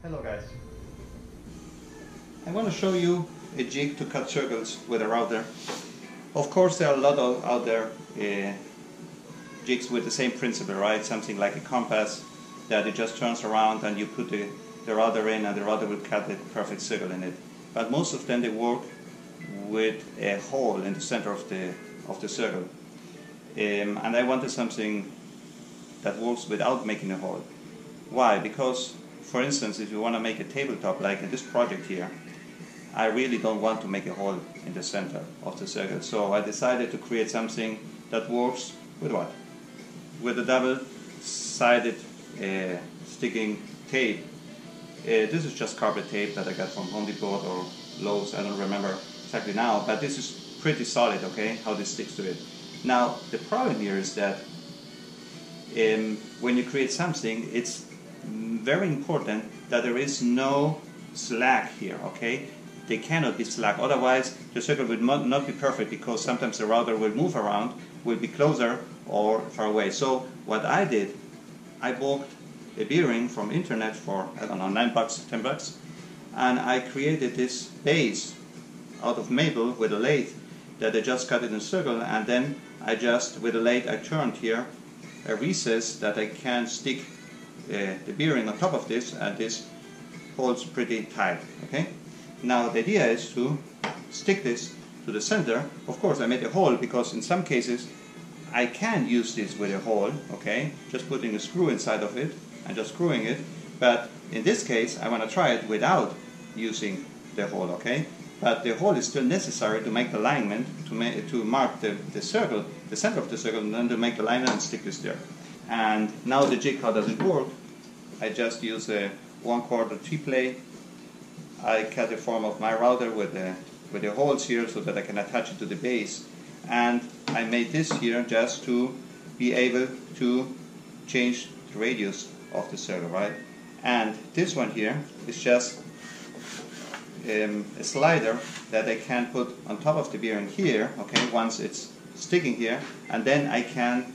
Hello guys. I want to show you a jig to cut circles with a router. Of course there are a lot of out there jigs with the same principle, right? Something like a compass that it just turns around and you put the router in and the router will cut a perfect circle in it. But most of them they work with a hole in the center of the circle. And I wanted something that works without making a hole. Why? Because for instance, if you want to make a tabletop like in this project here, I really don't want to make a hole in the center of the circle. So I decided to create something that works with what? With a double-sided sticking tape. This is just carpet tape that I got from Home Depot or Lowe's, I don't remember exactly now, but this is pretty solid, okay, how this sticks to it. Now, the problem here is that when you create something, it's very important that there is no slack here, okay? They cannot be slack, otherwise the circle will not be perfect, because sometimes the router will move around, will be closer or far away. So what I did, I bought a bearing from internet for, I don't know, $9, $10, and I created this base out of maple with a lathe that I just cut it in a circle, and then I just, with a lathe, I turned here a recess that I can stick the bearing on top of this, and this holds pretty tight, okay? Now the idea is to stick this to the center. Of course I made a hole because in some cases I can use this with a hole, okay? Just putting a screw inside of it and just screwing it, but in this case I want to try it without using the hole, okay? But the hole is still necessary to make the alignment, to mark the circle, the center of the circle, and then to make the alignment and stick this there. And now the jig, how does it work? I just use a 1/4 T-plate. I cut the form of my router with the holes here so that I can attach it to the base. And I made this here just to be able to change the radius of the circle, right? And this one here is just a slider that I can put on top of the bearing here, okay, once it's sticking here, and then I can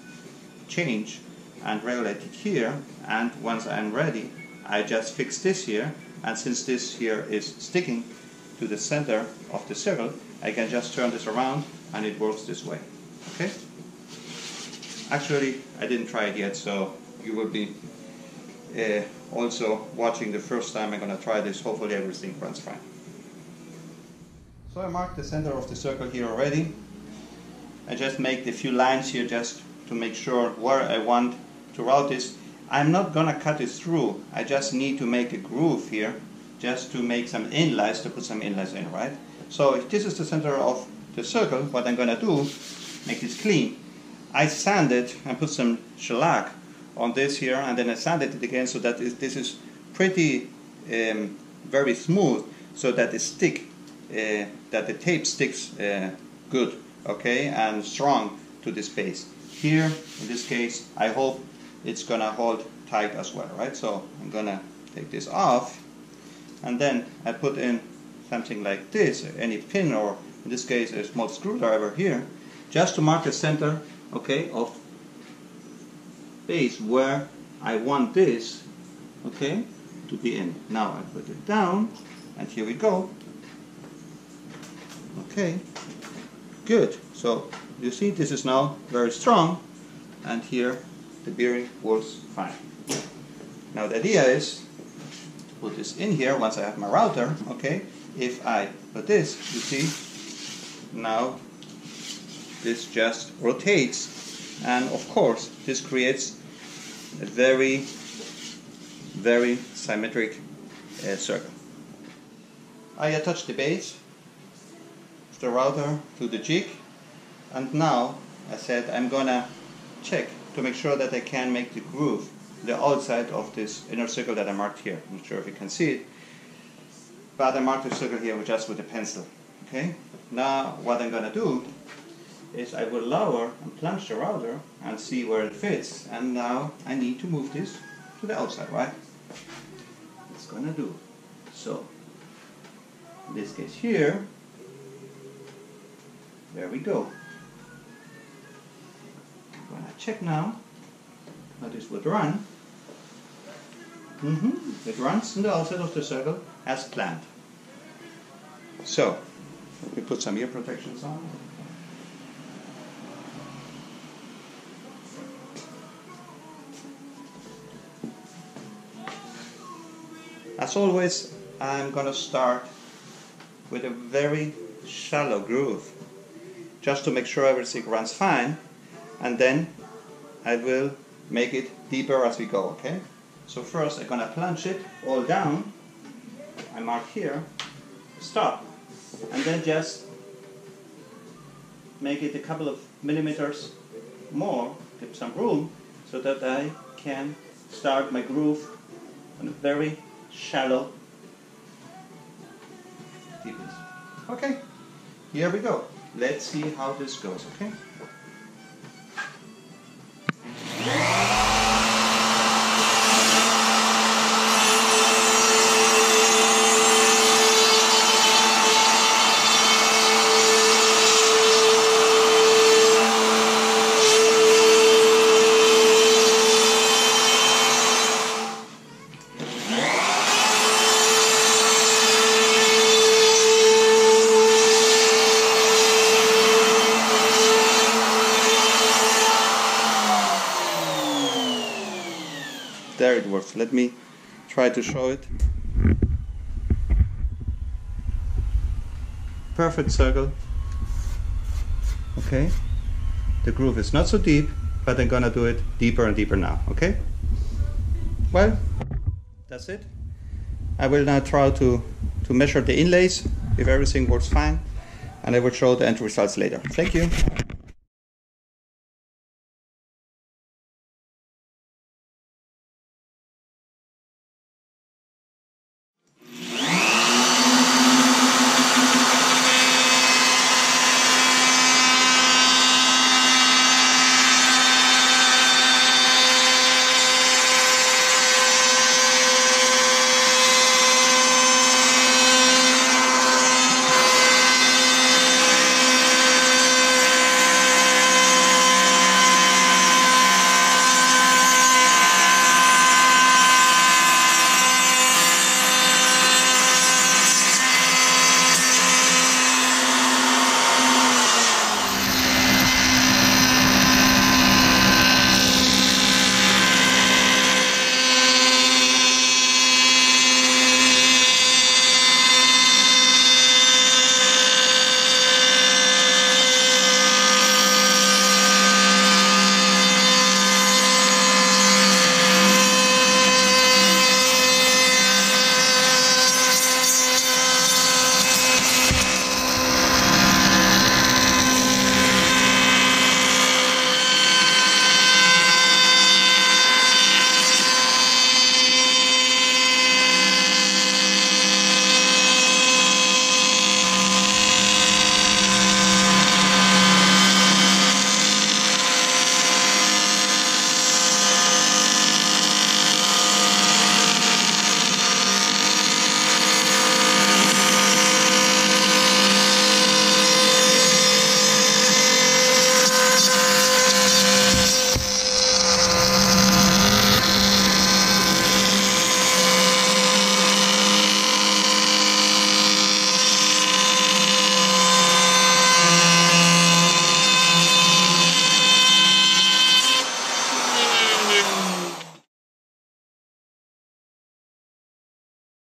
change and regulate it here, and once I'm ready I just fix this here, and since this here is sticking to the center of the circle, I can just turn this around and it works this way, okay? Actually I didn't try it yet, so you will be also watching the first time I'm going to try this. Hopefully everything runs fine. So I marked the center of the circle here already. I just make a few lines here just to make sure where I want to route this. I'm not gonna cut it through, I just need to make a groove here just to make some inlays, to put some inlays in, right? So if this is the center of the circle, what I'm gonna do, make this clean. I sand it and put some shellac on this here, and then I sanded it again so that this is pretty very smooth, so that that the tape sticks good, okay, and strong to this base. Here, in this case, I hope it's gonna hold tight as well, right? So I'm gonna take this off, and then I put in something like this, any pin, or in this case a small screwdriver here, just to mark the center, okay, of base where I want this, okay, to be in. Now I put it down, and here we go. Okay, good. So you see this is now very strong, and here the bearing works fine. Now the idea is to put this in here once I have my router, okay? If I put this, you see, now this just rotates, and of course this creates a very, very symmetric circle. I attach the base of the router to the jig, and now I said I'm gonna check to make sure that I can make the groove, the outside of this inner circle that I marked here. I'm not sure if you can see it, but I marked the circle here just with a pencil. Okay. Now what I'm gonna do is I will lower and plunge the router and see where it fits. And now I need to move this to the outside, right? It's gonna do. So in this case here, there we go. I'm gonna check now how this would run. It runs on the outside of the circle as planned. So, let me put some ear protections on. As always, I'm going to start with a very shallow groove, just to make sure everything runs fine, and then I will make it deeper as we go, okay? So first I'm going to plunge it all down, I mark here, stop, and then just make it a couple of millimeters more, give some room, so that I can start my groove on a very shallow deepness. Okay, here we go. Let's see how this goes, okay? There it works. Let me try to show it. Perfect circle. Okay. The groove is not so deep, but I'm gonna do it deeper and deeper now. Okay. Well, that's it. I will now try to measure the inlays if everything works fine, and I will show the end results later. Thank you.